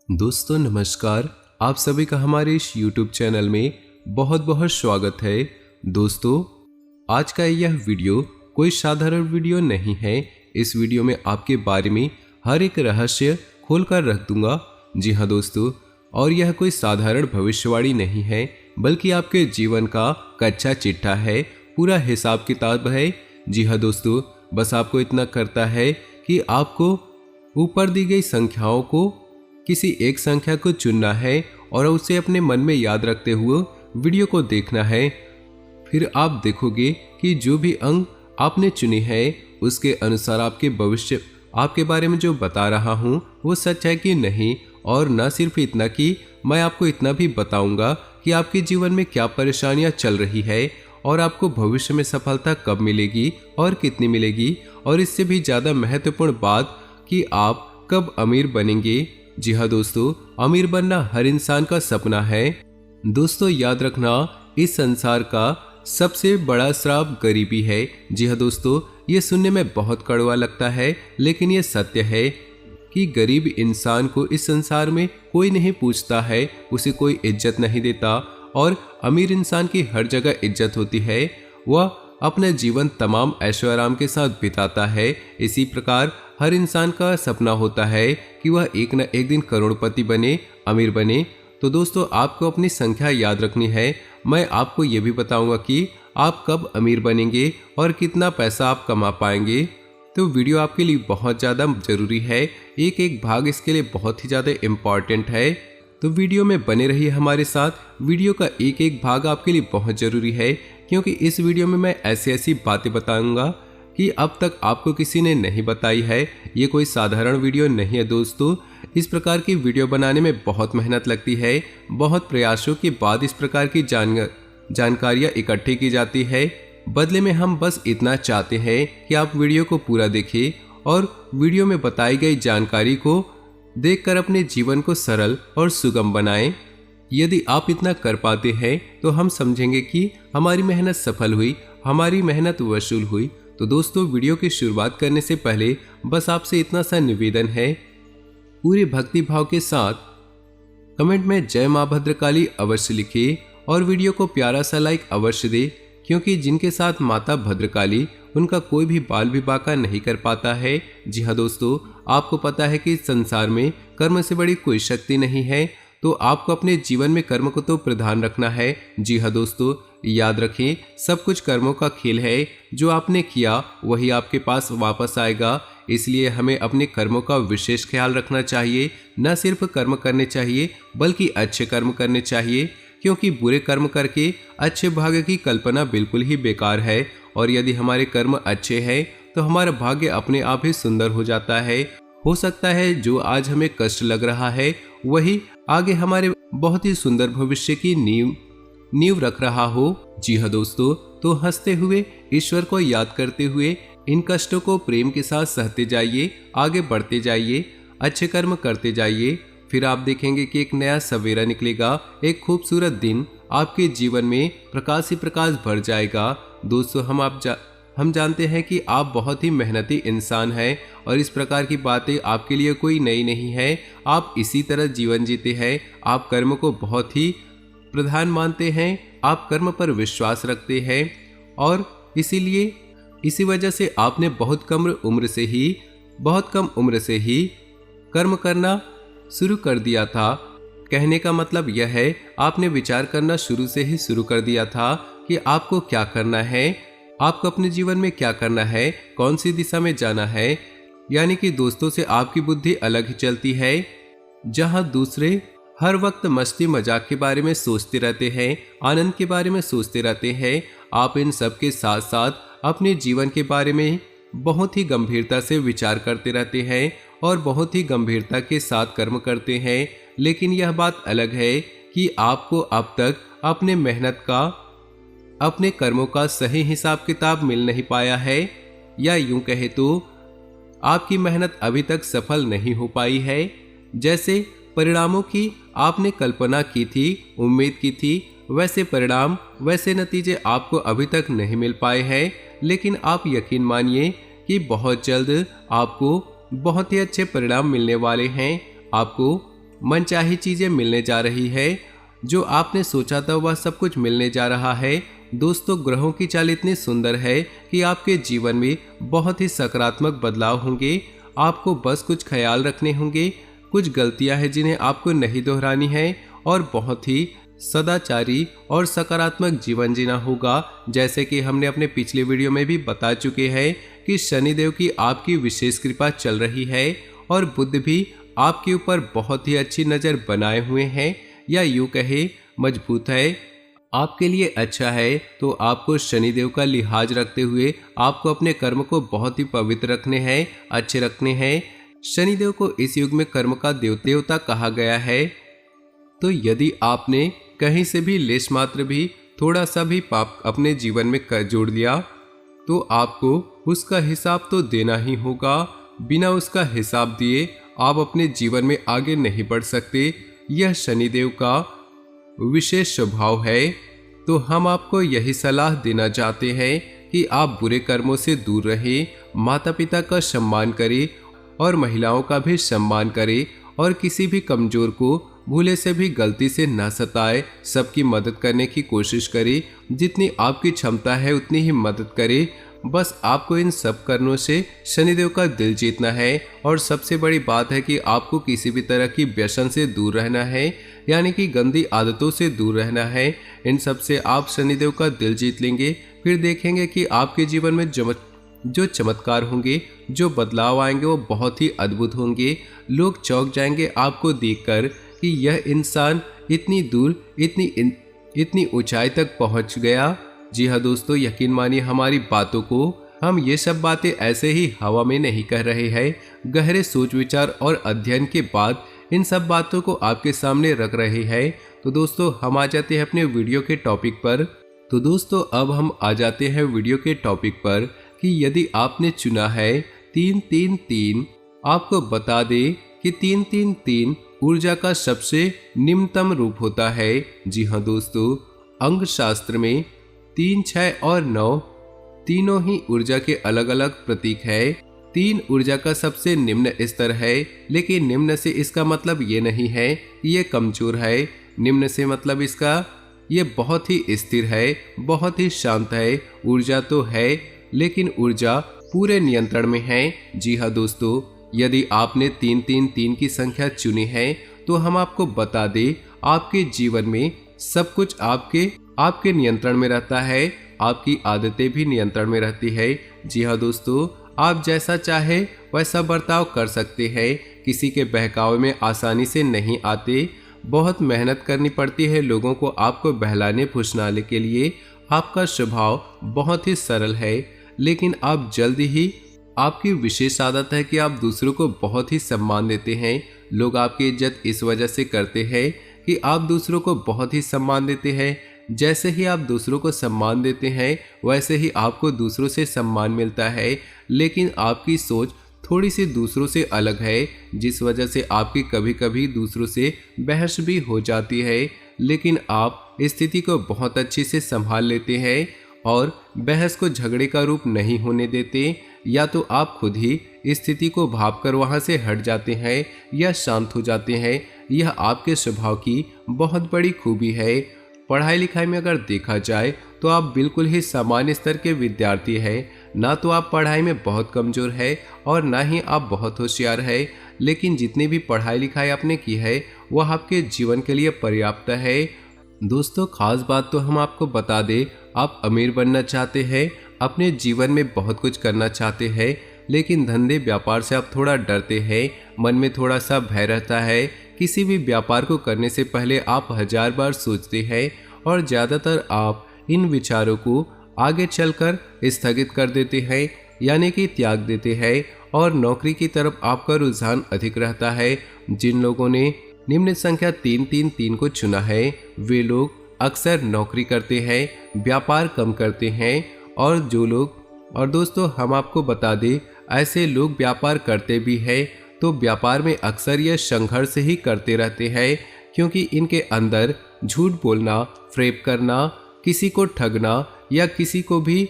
दोस्तों नमस्कार। आप सभी का हमारे इस YouTube चैनल में बहुत बहुत स्वागत है। दोस्तों आज का यह वीडियो कोई साधारण वीडियो नहीं है। इस वीडियो में आपके बारे में हर एक रहस्य खोलकर रख दूंगा। जी हाँ दोस्तों, और यह कोई साधारण भविष्यवाणी नहीं है, बल्कि आपके जीवन का कच्चा चिट्ठा है, पूरा हिसाब किताब है। जी हाँ दोस्तों, बस आपको इतना करता है कि आपको ऊपर दी गई संख्याओं को किसी एक संख्या को चुनना है और उसे अपने मन में याद रखते हुए वीडियो को देखना है। फिर आप देखोगे कि जो भी अंक आपने चुनी है उसके अनुसार आपके भविष्य आपके बारे में जो बता रहा हूँ वो सच है कि नहीं। और न सिर्फ इतना कि मैं आपको इतना भी बताऊंगा कि आपके जीवन में क्या परेशानियां चल रही है और आपको भविष्य में सफलता कब मिलेगी और कितनी मिलेगी, और इससे भी ज़्यादा महत्वपूर्ण बात कि आप कब अमीर बनेंगे। जी हाँ दोस्तों, अमीर बनना हर इंसान का सपना है। दोस्तों याद रखना, इस संसार का सबसे बड़ा श्राप गरीबी है। जी हाँ दोस्तों, ये सुनने में बहुत कड़वा लगता है, लेकिन ये सत्य है कि गरीब इंसान को इस संसार में कोई नहीं पूछता है, उसे कोई इज्जत नहीं देता, और अमीर इंसान की हर जगह इज्जत होती है। वह अपना जीवन तमाम ऐशो आराम के साथ बिताता है। इसी प्रकार हर इंसान का सपना होता है कि वह एक न एक दिन करोड़पति बने, अमीर बने। तो दोस्तों आपको अपनी संख्या याद रखनी है। मैं आपको ये भी बताऊंगा कि आप कब अमीर बनेंगे और कितना पैसा आप कमा पाएंगे। तो वीडियो आपके लिए बहुत ज़्यादा ज़रूरी है, एक एक भाग इसके लिए बहुत ही ज़्यादा इम्पॉर्टेंट है। तो वीडियो में बने रहिए हमारे साथ। वीडियो का एक एक भाग आपके लिए बहुत ज़रूरी है, क्योंकि इस वीडियो में मैं ऐसी ऐसी बातें बताऊंगा कि अब तक आपको किसी ने नहीं बताई है। ये कोई साधारण वीडियो नहीं है दोस्तों। इस प्रकार की वीडियो बनाने में बहुत मेहनत लगती है, बहुत प्रयासों के बाद इस प्रकार की जानकारियाँ इकट्ठी की जाती है। बदले में हम बस इतना चाहते हैं कि आप वीडियो को पूरा देखें और वीडियो में बताई गई जानकारी को देखकर अपने जीवन को सरल और सुगम बनाएं। यदि आप इतना कर पाते हैं तो हम समझेंगे कि हमारी मेहनत सफल हुई, हमारी मेहनत वसूल हुई। तो दोस्तों वीडियो की शुरुआत करने से पहले बस आपसे इतना सा निवेदन है, पूरे भक्ति भाव के साथ कमेंट में जय मां भद्रकाली अवश्य लिखिए और वीडियो को प्यारा सा लाइक अवश्य दे, क्योंकि जिनके साथ माता भद्रकाली उनका कोई भी बाल विवाह का नहीं कर पाता है। जी हाँ दोस्तों, आपको पता है कि इस संसार में कर्म से बड़ी कोई शक्ति नहीं है, तो आपको अपने जीवन में कर्म को तो प्रधान रखना है। जी हाँ दोस्तों, याद रखें, सब कुछ कर्मों का खेल है। जो आपने किया वही आपके पास वापस आएगा। इसलिए हमें अपने कर्मों का विशेष ख्याल रखना चाहिए। न सिर्फ कर्म करने चाहिए बल्कि अच्छे कर्म करने चाहिए, क्योंकि बुरे कर्म करके अच्छे भाग्य की कल्पना बिल्कुल ही बेकार है। और यदि हमारे कर्म अच्छे हैं तो हमारा भाग्य अपने आप ही सुंदर हो जाता है। हो सकता है जो आज हमें कष्ट लग रहा है वही आगे हमारे बहुत ही सुंदर भविष्य की नींव रख रहा हो। जी हाँ दोस्तों, तो हंसते हुए ईश्वर को याद करते हुए इन कष्टों को प्रेम के साथ सहते जाइए, आगे बढ़ते जाइए, अच्छे कर्म करते जाइए। फिर आप देखेंगे कि एक नया सवेरा निकलेगा, एक खूबसूरत दिन आपके जीवन में प्रकाश ही प्रकाश भर जाएगा। दोस्तों हम जानते हैं कि आप बहुत ही मेहनती इंसान हैं और इस प्रकार की बातें आपके लिए कोई नई नहीं है। आप इसी तरह जीवन जीते हैं। आप कर्म को बहुत ही प्रधान मानते हैं, आप कर्म पर विश्वास रखते हैं, और इसी वजह से आपने बहुत कम उम्र से ही कर्म करना शुरू कर दिया था। कहने का मतलब यह है, आपने विचार करना शुरू से ही शुरू कर दिया था कि आपको क्या करना है, आपको अपने जीवन में क्या करना है, कौन सी दिशा में जाना है। यानी कि दोस्तों से आपकी बुद्धि अलग ही चलती है। जहां दूसरे हर वक्त मस्ती मजाक के बारे में सोचते रहते हैं, आनंद के बारे में सोचते रहते हैं, आप इन सब के साथ साथ अपने जीवन के बारे में बहुत ही गंभीरता से विचार करते रहते हैं और बहुत ही गंभीरता के साथ कर्म करते हैं। लेकिन यह बात अलग है कि आपको अब तक अपने मेहनत का, अपने कर्मों का सही हिसाब किताब मिल नहीं पाया है, या यूं कहे तो आपकी मेहनत अभी तक सफल नहीं हो पाई है। जैसे परिणामों की आपने कल्पना की थी, उम्मीद की थी, वैसे परिणाम, वैसे नतीजे आपको अभी तक नहीं मिल पाए हैं। लेकिन आप यकीन मानिए कि बहुत जल्द आपको बहुत ही अच्छे परिणाम मिलने वाले हैं। आपको मनचाही चीजें मिलने जा रही है। जो आपने सोचा था वह सब कुछ मिलने जा रहा है। दोस्तों, ग्रहों की चाल इतनी सुंदर है कि आपके जीवन में बहुत ही सकारात्मक बदलाव होंगे। आपको बस कुछ ख्याल रखने होंगे, कुछ गलतियां हैं जिन्हें आपको नहीं दोहरानी है और बहुत ही सदाचारी और सकारात्मक जीवन जीना होगा। जैसे कि हमने अपने पिछले वीडियो में भी बता चुके हैं कि शनिदेव की आपकी विशेष कृपा चल रही है और बुध भी आपके ऊपर बहुत ही अच्छी नज़र बनाए हुए हैं, या यूँ कहे मजबूत है। आपके लिए अच्छा है तो आपको शनिदेव का लिहाज रखते हुए आपको अपने कर्म को बहुत ही पवित्र रखने हैं, अच्छे रखने हैं। शनिदेव को इस युग में कर्म का देवता कहा गया है। तो यदि आपने कहीं से भी लेश मात्र भी थोड़ा सा भी पाप अपने जीवन में कर जोड़ दिया तो आपको उसका हिसाब तो देना ही होगा। बिना उसका हिसाब दिए आप अपने जीवन में आगे नहीं बढ़ सकते। यह शनिदेव का विशेष स्वभाव है। तो हम आपको यही सलाह देना चाहते हैं कि आप बुरे कर्मों से दूर रहें, माता पिता का सम्मान करें और महिलाओं का भी सम्मान करें और किसी भी कमजोर को भूले से भी गलती से न सताए। सबकी मदद करने की कोशिश करें, जितनी आपकी क्षमता है उतनी ही मदद करें। बस आपको इन सब कर्मों से शनिदेव का दिल जीतना है। और सबसे बड़ी बात है कि आपको किसी भी तरह की व्यसन से दूर रहना है, यानी कि गंदी आदतों से दूर रहना है। इन सब से आप शनिदेव का दिल जीत लेंगे। फिर देखेंगे कि आपके जीवन में जो चमत्कार होंगे, जो बदलाव आएंगे वो बहुत ही अद्भुत होंगे। लोग चौंक जाएंगे आपको देखकर कि यह इंसान इतनी दूर इतनी ऊंचाई तक पहुंच गया। जी हाँ दोस्तों, यकीन मानिए हमारी बातों को। हम ये सब बातें ऐसे ही हवा में नहीं कह रहे हैं। गहरे सोच विचार और अध्ययन के बाद इन सब बातों को आपके सामने रख रहे हैं। तो दोस्तों, हम आ जाते हैं अपने वीडियो के टॉपिक पर। तो दोस्तों, अब हम आ जाते हैं वीडियो के टॉपिक पर कि यदि आपने चुना है 333, आपको बता दे कि 333 ऊर्जा का सबसे निम्नतम रूप होता है। जी हाँ दोस्तों, अंग शास्त्र में 3, 6 और 9 तीनों ही ऊर्जा के अलग अलग प्रतीक है। 3 ऊर्जा का सबसे निम्न स्तर है, लेकिन निम्न से इसका मतलब ये नहीं है कि ये कमजोर है। निम्न से मतलब इसका ये बहुत ही स्थिर है, बहुत ही शांत है। ऊर्जा तो है लेकिन ऊर्जा पूरे नियंत्रण में है। जी हाँ दोस्तों, यदि आपने 333 की संख्या चुनी है तो हम आपको बता दें, आपके जीवन में सब कुछ आपके नियंत्रण में रहता है। आपकी आदतें भी नियंत्रण में रहती है। जी हाँ दोस्तों, आप जैसा चाहे वैसा बर्ताव कर सकते हैं। किसी के बहकावे में आसानी से नहीं आते। बहुत मेहनत करनी पड़ती है लोगों को आपको बहलाने फुसलाने के लिए। आपका स्वभाव बहुत ही सरल है, लेकिन आप जल्द ही आपकी विशेष आदत है कि आप दूसरों को बहुत ही सम्मान देते हैं। लोग आपकी इज्जत इस वजह से करते हैं कि आप दूसरों को बहुत ही सम्मान देते हैं। जैसे ही आप दूसरों को सम्मान देते हैं वैसे ही आपको दूसरों से सम्मान मिलता है। लेकिन आपकी सोच थोड़ी सी दूसरों से अलग है, जिस वजह से आपकी कभी कभी दूसरों से बहस भी हो जाती है। लेकिन आप स्थिति को बहुत अच्छे से संभाल लेते हैं और बहस को झगड़े का रूप नहीं होने देते। या तो आप खुद ही स्थिति को भांपकर वहां से हट जाते हैं या शांत हो जाते हैं। यह आपके स्वभाव की बहुत बड़ी खूबी है। पढ़ाई लिखाई में अगर देखा जाए तो आप बिल्कुल ही सामान्य स्तर के विद्यार्थी हैं। ना तो आप पढ़ाई में बहुत कमज़ोर है और ना ही आप बहुत होशियार है। लेकिन जितनी भी पढ़ाई लिखाई आपने की है वह आपके जीवन के लिए पर्याप्त है। दोस्तों, खास बात तो हम आपको बता दें, आप अमीर बनना चाहते हैं, अपने जीवन में बहुत कुछ करना चाहते हैं, लेकिन धंधे व्यापार से आप थोड़ा डरते हैं। मन में थोड़ा सा भय रहता है। किसी भी व्यापार को करने से पहले आप 1000 बार सोचते हैं और ज़्यादातर आप इन विचारों को आगे चलकर स्थगित कर देते हैं, यानी कि त्याग देते हैं। और नौकरी की तरफ आपका रुझान अधिक रहता है। जिन लोगों ने निम्न संख्या 333 को चुना है वे लोग अक्सर नौकरी करते हैं, व्यापार कम करते हैं। और दोस्तों, हम आपको बता दें, ऐसे लोग व्यापार करते भी हैं तो व्यापार में अक्सर यह संघर्ष ही करते रहते हैं, क्योंकि इनके अंदर झूठ बोलना, फ्रेब करना, किसी को ठगना या किसी को भी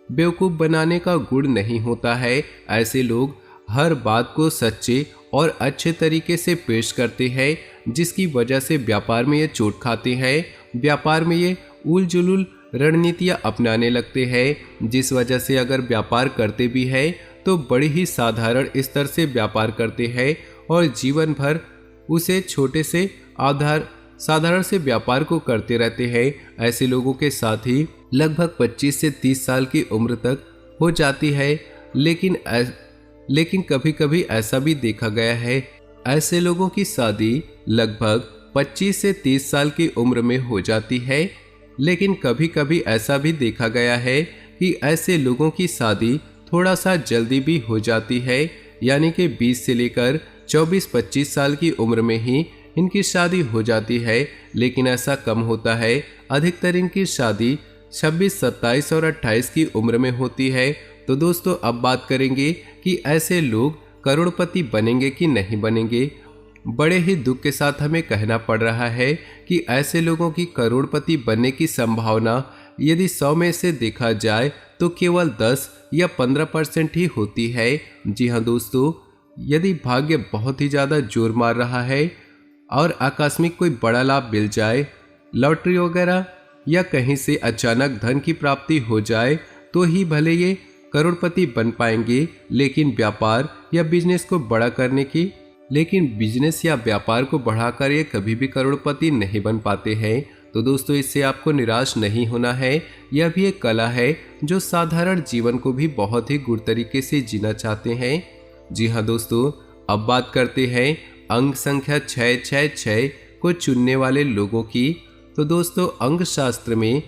बेवकूफ़ बनाने का गुण नहीं होता है। ऐसे लोग हर बात को सच्चे और अच्छे तरीके से पेश करते हैं, जिसकी वजह से व्यापार में ये चोट खाते हैं। व्यापार में ये उल जुलूल रणनीतियाँ अपनाने लगते हैं, जिस वजह से अगर व्यापार करते भी हैं तो बड़ी ही साधारण स्तर से व्यापार करते हैं और जीवन भर उसे छोटे से साधारण से व्यापार को करते रहते हैं। ऐसे लोगों के साथ ही लगभग 25 से 30 साल की उम्र तक हो जाती है। लेकिन कभी कभी ऐसा भी देखा गया है, ऐसे लोगों की शादी लगभग 25 से 30 साल की उम्र में हो जाती है। लेकिन कभी कभी ऐसा भी देखा गया है कि ऐसे लोगों की शादी थोड़ा सा जल्दी भी हो जाती है, यानी कि 20 से लेकर 24-25 साल की उम्र में ही इनकी शादी हो जाती है। लेकिन ऐसा कम होता है, अधिकतर इनकी शादी 26, 27 और 28 की उम्र में होती है। तो दोस्तों अब बात करेंगे कि ऐसे लोग करोड़पति बनेंगे कि नहीं बनेंगे। बड़े ही दुख के साथ हमें कहना पड़ रहा है कि ऐसे लोगों की करोड़पति बनने की संभावना यदि 100 में से देखा जाए तो केवल 10 या 15% ही होती है। जी हाँ दोस्तों, यदि भाग्य बहुत ही ज़्यादा जोर मार रहा है और आकस्मिक कोई बड़ा लाभ मिल जाए, लॉटरी वगैरह या कहीं से अचानक धन की प्राप्ति हो जाए तो ही भले ये करोड़पति बन पाएंगे। लेकिन बिजनेस या व्यापार को बढ़ाकर ये कभी भी करोड़पति नहीं बन पाते हैं। तो दोस्तों इससे आपको निराश नहीं होना है। यह भी एक कला है जो साधारण जीवन को भी बहुत ही गुड़ तरीके से जीना चाहते हैं। जी हाँ दोस्तों, अब बात करते हैं अंक संख्या 666 को चुनने वाले लोगों की। तो दोस्तों अंक शास्त्र में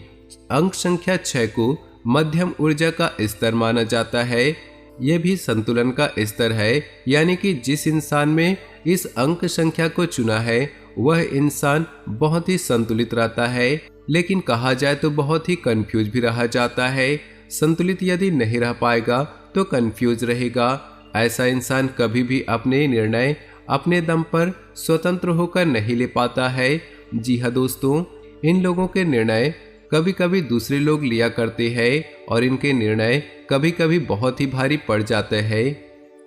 अंक संख्या 6 को मध्यम ऊर्जा का स्तर माना जाता है। यह भी संतुलन का स्तर है, यानी कि जिस इंसान में इस अंक संख्या को चुना है वह इंसान बहुत ही संतुलित रहता है। लेकिन कहा जाए तो बहुत ही कंफ्यूज भी रहा जाता है। संतुलित यदि नहीं रह पाएगा तो कंफ्यूज रहेगा। ऐसा इंसान कभी भी अपने निर्णय अपने दम पर स्वतंत्र होकर नहीं ले पाता है। जी हाँ दोस्तों, इन लोगों के निर्णय कभी कभी दूसरे लोग लिया करते हैं और इनके निर्णय कभी कभी बहुत ही भारी पड़ जाते हैं।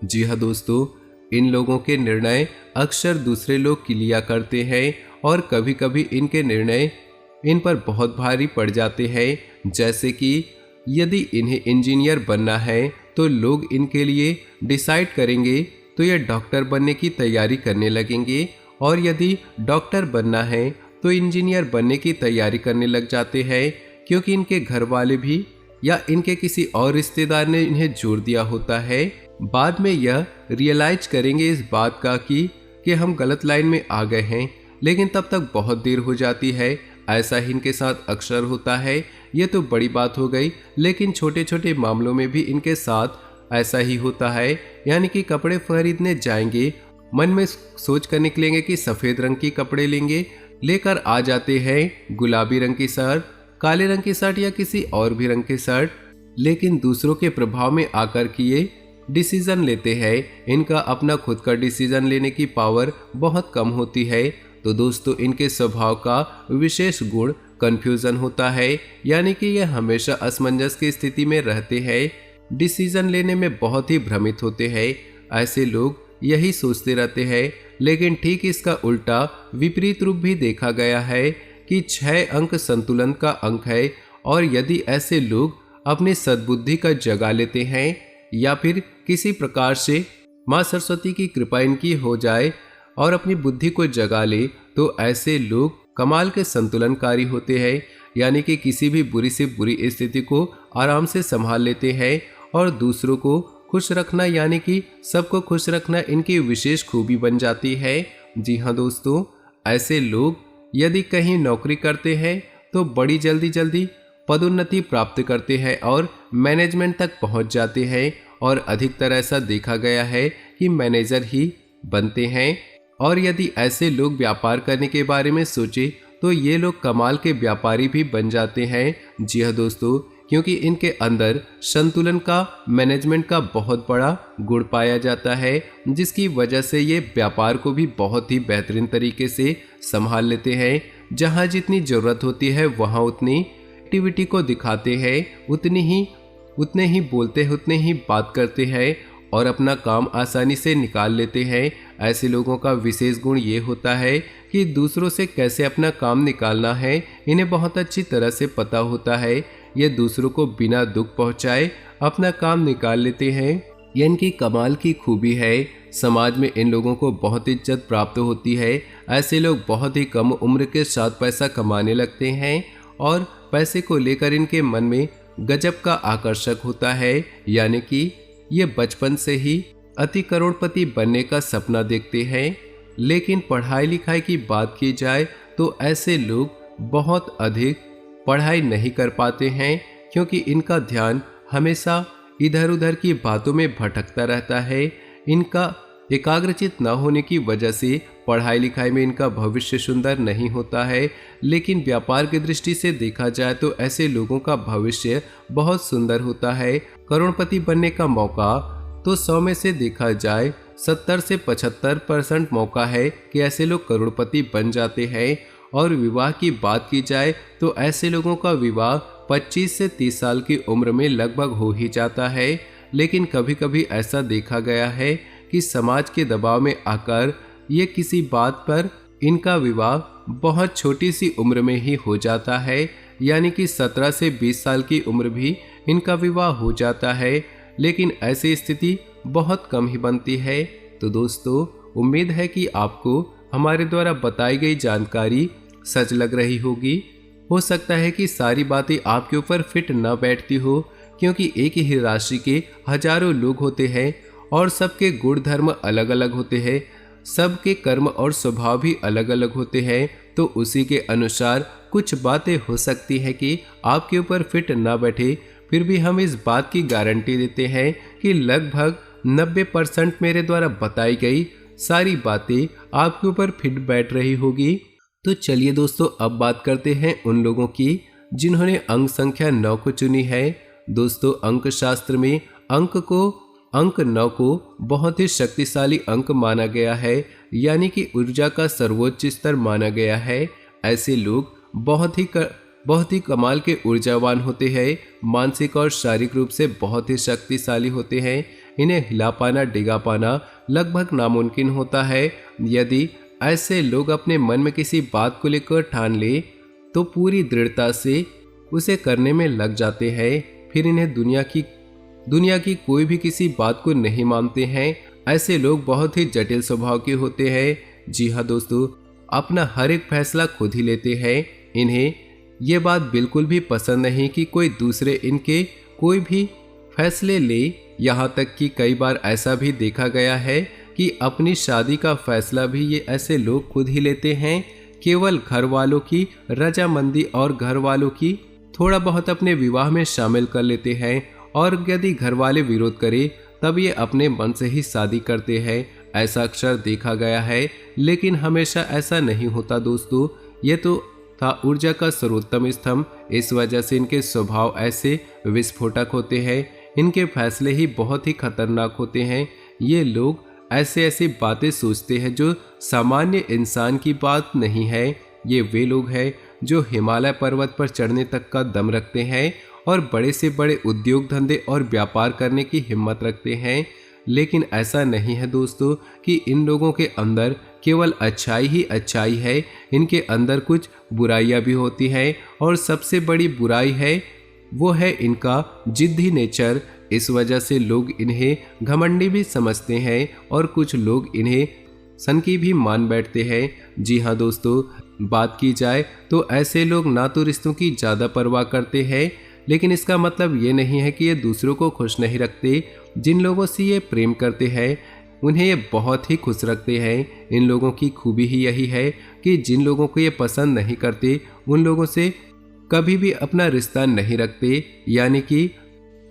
जी हाँ दोस्तों, इन लोगों के निर्णय अक्सर दूसरे लोग की लिया करते हैं और कभी कभी इनके निर्णय इन पर बहुत भारी पड़ जाते हैं। जैसे कि यदि इन्हें इंजीनियर बनना है तो लोग इनके लिए डिसाइड करेंगे तो ये डॉक्टर बनने की तैयारी करने लगेंगे, और यदि डॉक्टर बनना है तो इंजीनियर बनने की तैयारी करने लग जाते हैं, क्योंकि इनके घर वाले भी या इनके किसी और रिश्तेदार ने इन्हें जोर दिया होता है। बाद में यह रियलाइज करेंगे इस बात का कि हम गलत लाइन में आ गए हैं, लेकिन तब तक बहुत देर हो जाती है। ऐसा ही इनके साथ अक्सर होता है। ये तो बड़ी बात हो गई, लेकिन छोटे छोटे मामलों में भी इनके साथ ऐसा ही होता है। यानी कि कपड़े खरीदने जाएंगे, मन में सोच कर निकलेंगे कि सफ़ेद रंग के कपड़े लेंगे, लेकर आ जाते हैं गुलाबी रंग की शर्ट, काले रंग की शर्ट या किसी और भी रंग की शर्ट, लेकिन दूसरों के प्रभाव में आकर किए डिसीजन लेते हैं। इनका अपना खुद का डिसीजन लेने की पावर बहुत कम होती है। तो दोस्तों इनके स्वभाव का विशेष गुण कंफ्यूजन होता है, यानी कि यह हमेशा असमंजस की स्थिति में रहते हैं, डिसीजन लेने में बहुत ही भ्रमित होते हैं। ऐसे लोग यही सोचते रहते हैं। लेकिन ठीक इसका उल्टा विपरीत रूप भी देखा गया है कि 6 अंक संतुलन का अंक है, और यदि ऐसे लोग अपनी सद्बुद्धि का जगा लेते हैं या फिर किसी प्रकार से माँ सरस्वती की कृपा इनकी हो जाए और अपनी बुद्धि को जगा ले, तो ऐसे लोग कमाल के संतुलनकारी होते हैं। यानी कि किसी भी बुरी से बुरी स्थिति को आराम से संभाल लेते हैं, और दूसरों को खुश रखना यानी कि सबको खुश रखना इनकी विशेष खूबी बन जाती है। जी हाँ दोस्तों, ऐसे लोग यदि कहीं नौकरी करते हैं तो बड़ी जल्दी पदोन्नति प्राप्त करते हैं और मैनेजमेंट तक पहुंच जाते हैं, और अधिकतर ऐसा देखा गया है कि मैनेजर ही बनते हैं। और यदि ऐसे लोग व्यापार करने के बारे में सोचे तो ये लोग कमाल के व्यापारी भी बन जाते हैं। जी हाँ दोस्तों, क्योंकि इनके अंदर संतुलन का, मैनेजमेंट का बहुत बड़ा गुण पाया जाता है, जिसकी वजह से ये व्यापार को भी बहुत ही बेहतरीन तरीके से संभाल लेते हैं। जहाँ जितनी ज़रूरत होती है वहाँ उतनी एक्टिविटी को दिखाते हैं, उतने ही बोलते हैं, उतने ही बात करते हैं और अपना काम आसानी से निकाल लेते हैं। ऐसे लोगों का विशेष गुण ये होता है कि दूसरों से कैसे अपना काम निकालना है इन्हें बहुत अच्छी तरह से पता होता है। ये दूसरों को बिना दुख पहुंचाए अपना काम निकाल लेते हैं। यह इनकी कमाल की खूबी है। समाज में इन लोगों को बहुत इज्जत प्राप्त होती है। ऐसे लोग बहुत ही कम उम्र के साथ पैसा कमाने लगते हैं और पैसे को लेकर इनके मन में गजब का आकर्षक होता है, यानी कि ये बचपन से ही अति करोड़पति बनने का सपना देखते हैं। लेकिन पढ़ाई लिखाई की बात की जाए तो ऐसे लोग बहुत अधिक पढ़ाई नहीं कर पाते हैं, क्योंकि इनका ध्यान हमेशा इधर उधर की बातों में भटकता रहता है। इनका एकाग्रचित न होने की वजह से पढ़ाई लिखाई में इनका भविष्य सुंदर नहीं होता है। लेकिन व्यापार की दृष्टि से देखा जाए तो ऐसे लोगों का भविष्य बहुत सुंदर होता है। करोड़पति बनने का मौका तो 100 में से देखा जाए 70 से 75% मौका है कि ऐसे लोग करोड़पति बन जाते हैं। और विवाह की बात की जाए तो ऐसे लोगों का विवाह 25 से 30 साल की उम्र में लगभग हो ही जाता है। लेकिन कभी कभी ऐसा देखा गया है कि समाज के दबाव में आकर ये किसी बात पर इनका विवाह बहुत छोटी सी उम्र में ही हो जाता है, यानी कि 17 से 20 साल की उम्र भी इनका विवाह हो जाता है। लेकिन ऐसी स्थिति बहुत कम ही बनती है। तो दोस्तों, उम्मीद है कि आपको हमारे द्वारा बताई गई जानकारी सच लग रही होगी। हो सकता है कि सारी बातें आपके ऊपर फिट न बैठती हो, क्योंकि एक ही राशि के हजारों लोग होते हैं और सबके गुण धर्म अलग अलग होते हैं, सबके कर्म और स्वभाव भी अलग अलग होते हैं। तो उसी के अनुसार कुछ बातें हो सकती हैं कि आपके ऊपर फिट न बैठे। फिर भी हम इस बात की गारंटी देते हैं कि लगभग 90% मेरे द्वारा बताई गई सारी बातें आपके ऊपर फिट बैठ रही होगी। तो चलिए दोस्तों, अब बात करते हैं उन लोगों की जिन्होंने अंक संख्या 9 को चुनी है। दोस्तों, अंक शास्त्र में अंक 9 को बहुत ही शक्तिशाली अंक माना गया है, यानी कि ऊर्जा का सर्वोच्च स्तर माना गया है। ऐसे लोग बहुत ही कमाल के ऊर्जावान होते हैं, मानसिक और शारीरिक रूप से बहुत ही शक्तिशाली होते हैं। इन्हें हिला पाना डिगा पाना लगभग नामुमकिन होता है। यदि ऐसे लोग अपने मन में किसी बात को लेकर ठान ले तो पूरी दृढ़ता से उसे करने में लग जाते हैं। फिर इन्हें दुनिया की कोई भी किसी बात को नहीं मानते हैं। ऐसे लोग बहुत ही जटिल स्वभाव के होते हैं। जी हाँ दोस्तों, अपना हर एक फैसला खुद ही लेते हैं। इन्हें ये बात बिल्कुल भी पसंद नहीं कि कोई दूसरे इनके कोई भी फैसले ले। यहाँ तक कि कई बार ऐसा भी देखा गया है कि अपनी शादी का फैसला भी ये ऐसे लोग खुद ही लेते हैं। केवल घर वालों की रजामंदी और घर वालों की थोड़ा बहुत अपने विवाह में शामिल कर लेते हैं, और यदि घर वाले विरोध करें तब ये अपने मन से ही शादी करते हैं। ऐसा अक्सर देखा गया है, लेकिन हमेशा ऐसा नहीं होता दोस्तों। ये तो था ऊर्जा का सर्वोत्तम स्तंभ। इस वजह से इनके स्वभाव ऐसे विस्फोटक होते हैं। इनके फैसले ही बहुत ही खतरनाक होते हैं। ये लोग ऐसी बातें सोचते हैं जो सामान्य इंसान की बात नहीं है। ये वे लोग हैं जो हिमालय पर्वत पर चढ़ने तक का दम रखते हैं और बड़े से बड़े उद्योग धंधे और व्यापार करने की हिम्मत रखते हैं। लेकिन ऐसा नहीं है दोस्तों कि इन लोगों के अंदर केवल अच्छाई ही अच्छाई है। इनके अंदर कुछ बुराइयां भी होती हैं, और सबसे बड़ी बुराई है वो है इनका जिद्दी नेचर। इस वजह से लोग इन्हें घमंडी भी समझते हैं और कुछ लोग इन्हें सनकी भी मान बैठते हैं। जी हाँ दोस्तों, बात की जाए तो ऐसे लोग ना तो रिश्तों की ज़्यादा परवाह करते हैं, लेकिन इसका मतलब ये नहीं है कि ये दूसरों को खुश नहीं रखते। जिन लोगों से ये प्रेम करते हैं उन्हें ये बहुत ही खुश रखते हैं। इन लोगों की खूबी ही यही है कि जिन लोगों को ये पसंद नहीं करते उन लोगों से कभी भी अपना रिश्ता नहीं रखते, यानी कि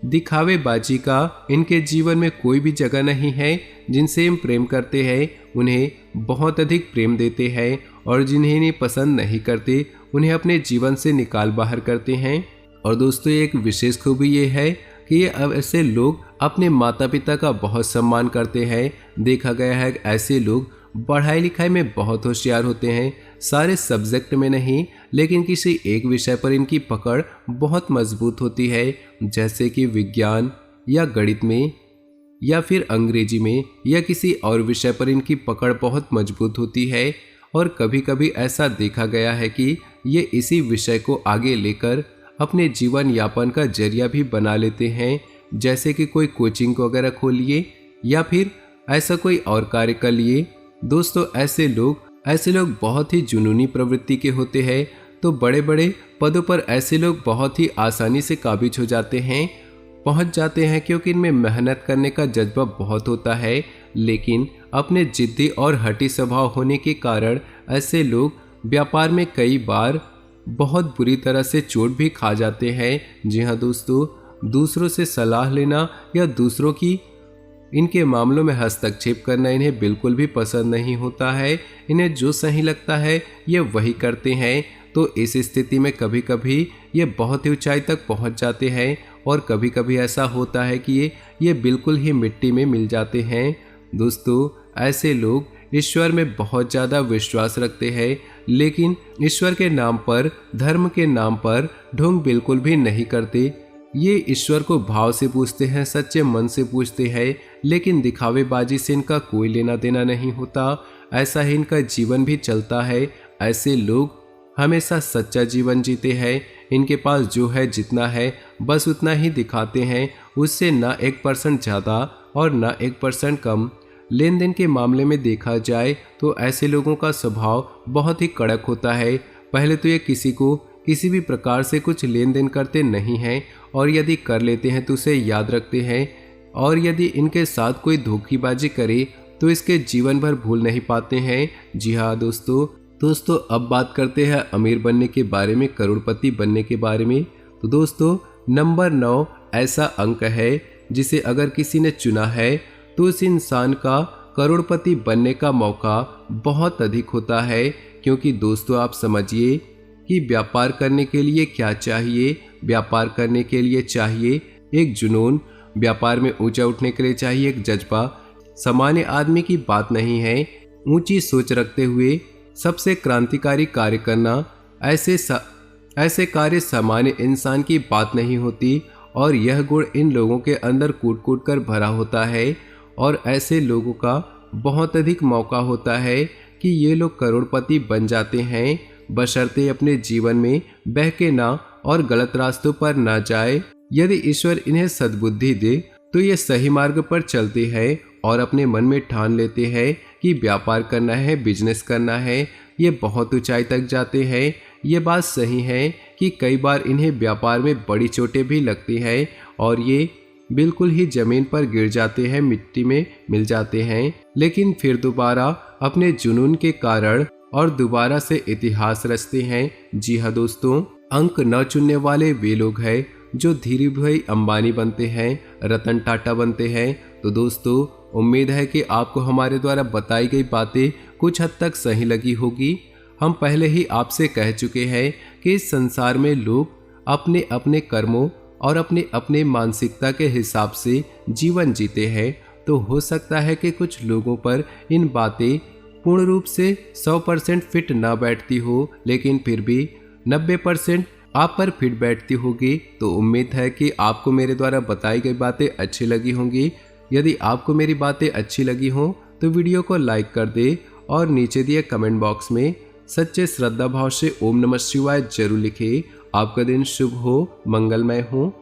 दिखावेबाजी का इनके जीवन में कोई भी जगह नहीं है। जिनसे हम प्रेम करते हैं उन्हें बहुत अधिक प्रेम देते हैं, और जिन्हें इन्हें पसंद नहीं करते उन्हें अपने जीवन से निकाल बाहर करते हैं। और दोस्तों, एक विशेष खूबी ये है कि ये अब ऐसे लोग अपने माता पिता का बहुत सम्मान करते हैं। देखा गया है ऐसे लोग पढ़ाई लिखाई में बहुत होशियार होते हैं, सारे सब्जेक्ट में नहीं, लेकिन किसी एक विषय पर इनकी पकड़ बहुत मजबूत होती है, जैसे कि विज्ञान या गणित में। या फिर अंग्रेजी में या किसी और विषय पर इनकी पकड़ बहुत मजबूत होती है और कभी कभी ऐसा देखा गया है कि ये इसी विषय को आगे लेकर अपने जीवन यापन का जरिया भी बना लेते हैं, जैसे कि कोई कोचिंग वगैरह खोलिए या फिर ऐसा कोई और कार्य कर लिए। दोस्तों ऐसे लोग बहुत ही जुनूनी प्रवृत्ति के होते हैं, तो बड़े बड़े पदों पर ऐसे लोग बहुत ही आसानी से काबिज हो जाते हैं, पहुंच जाते हैं, क्योंकि इनमें मेहनत करने का जज्बा बहुत होता है। लेकिन अपने जिद्दी और हठी स्वभाव होने के कारण ऐसे लोग व्यापार में कई बार बहुत बुरी तरह से चोट भी खा जाते हैं। जी हाँ दोस्तों, दूसरों से सलाह लेना या दूसरों की इनके मामलों में हस्तक्षेप करना इन्हें बिल्कुल भी पसंद नहीं होता है। इन्हें जो सही लगता है ये वही करते हैं। तो इस स्थिति में कभी कभी ये बहुत ही ऊंचाई तक पहुंच जाते हैं और कभी कभी ऐसा होता है कि ये बिल्कुल ही मिट्टी में मिल जाते हैं। दोस्तों ऐसे लोग ईश्वर में बहुत ज़्यादा विश्वास रखते हैं, लेकिन ईश्वर के नाम पर, धर्म के नाम पर ढोंग बिल्कुल भी नहीं करते। ये ईश्वर को भाव से पूछते हैं, सच्चे मन से पूछते हैं, लेकिन दिखावेबाजी से इनका कोई लेना देना नहीं होता। ऐसा ही इनका जीवन भी चलता है। ऐसे लोग हमेशा सच्चा जीवन जीते हैं। इनके पास जो है, जितना है, बस उतना ही दिखाते हैं, उससे ना 1% ज़्यादा और ना 1% कम। लेन देन के मामले में देखा जाए तो ऐसे लोगों का स्वभाव बहुत ही कड़क होता है। पहले तो ये किसी को किसी भी प्रकार से कुछ लेन देन करते नहीं हैं, और यदि कर लेते हैं तो उसे याद रखते हैं, और यदि इनके साथ कोई धोखेबाजी करे तो इसके जीवन भर भूल नहीं पाते हैं। जी हाँ दोस्तों अब बात करते हैं अमीर बनने के बारे में, करोड़पति बनने के बारे में। तो दोस्तों नंबर 9 ऐसा अंक है जिसे अगर किसी ने चुना है तो उस इंसान का करोड़पति बनने का मौका बहुत अधिक होता है। क्योंकि दोस्तों आप समझिए कि व्यापार करने के लिए क्या चाहिए। व्यापार करने के लिए चाहिए एक जुनून, व्यापार में ऊंचा उठने के लिए चाहिए एक जज्बा। सामान्य आदमी की बात नहीं है, ऊंची सोच रखते हुए सबसे क्रांतिकारी कार्य करना, ऐसे कार्य सामान्य इंसान की बात नहीं होती, और यह गुण इन लोगों के अंदर कूट कूट कर भरा होता है। और ऐसे लोगों का बहुत अधिक मौका होता है कि ये लोग करोड़पति बन जाते हैं, बशर्ते अपने जीवन में बहके ना और गलत रास्तों पर ना जाए। यदि ईश्वर इन्हें सद्बुद्धि दे तो ये सही मार्ग पर चलते हैं और अपने मन में ठान लेते हैं कि व्यापार करना है, बिजनेस करना है, ये बहुत ऊंचाई तक जाते हैं। ये बात सही है कि कई बार इन्हें व्यापार में बड़ी चोटें भी लगती हैं और ये बिल्कुल ही जमीन पर गिर जाते हैं, मिट्टी में मिल जाते हैं, लेकिन फिर दोबारा अपने जुनून के कारण और दोबारा से इतिहास रचते हैं। जी हाँ दोस्तों, अंक न चुनने वाले वे लोग हैं जो धीरे भाई अंबानी बनते हैं, रतन टाटा बनते हैं। तो दोस्तों उम्मीद है कि आपको हमारे द्वारा बताई गई बातें कुछ हद तक सही लगी होगी। हम पहले ही आपसे कह चुके हैं कि इस संसार में लोग अपने अपने कर्मों और अपने अपने मानसिकता के हिसाब से जीवन जीते हैं। तो हो सकता है कि कुछ लोगों पर इन बातें पूर्ण रूप से 100% फिट ना बैठती हो, लेकिन फिर भी 90% आप पर फिट बैठती होगी। तो उम्मीद है कि आपको मेरे द्वारा बताई गई बातें अच्छी लगी होंगी। यदि आपको मेरी बातें अच्छी लगी हों तो वीडियो को लाइक कर दे और नीचे दिए कमेंट बॉक्स में सच्चे श्रद्धा भाव से ओम नमः शिवाय जरूर लिखे। आपका दिन शुभ हो, मंगलमय हो।